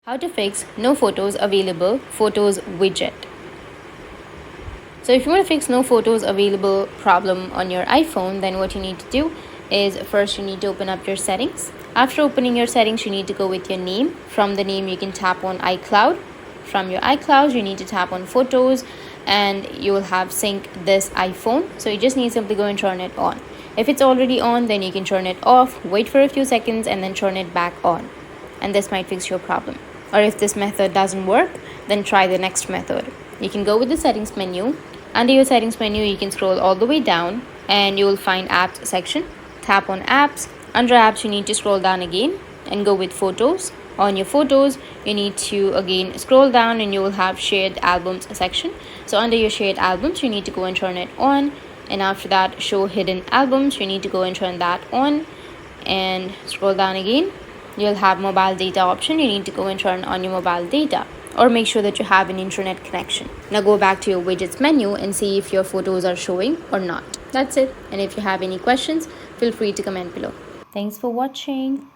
How to fix no photos available photos widget. So if you want to fix no photos available problem on your iPhone, then what you need to do is first you need to open up your settings. After opening your settings, you need to go with your name. From the name you can tap on iCloud. From your iCloud you need to tap on photos and you will have sync this iPhone. So you just need simply go and turn it on. If it's already on, then you can turn it off, wait for a few seconds and then turn it back on. And this might fix your problem. Or if this method doesn't work, then try the next method. You can go with the settings menu. Under your settings menu, you can scroll all the way down and you will find apps section. Tap on apps. Under apps, you need to scroll down again and go with photos. On your photos, you need to again scroll down and you will have shared albums section. So under your shared albums, you need to go and turn it on. And after that, show hidden albums, you need to go and turn that on and scroll down again. You'll have mobile data option. You need to go and turn on your mobile data or make sure that you have an internet connection. Now go back to your widgets menu and see if your photos are showing or not. That's it. And if you have any questions, feel free to comment below. Thanks for watching.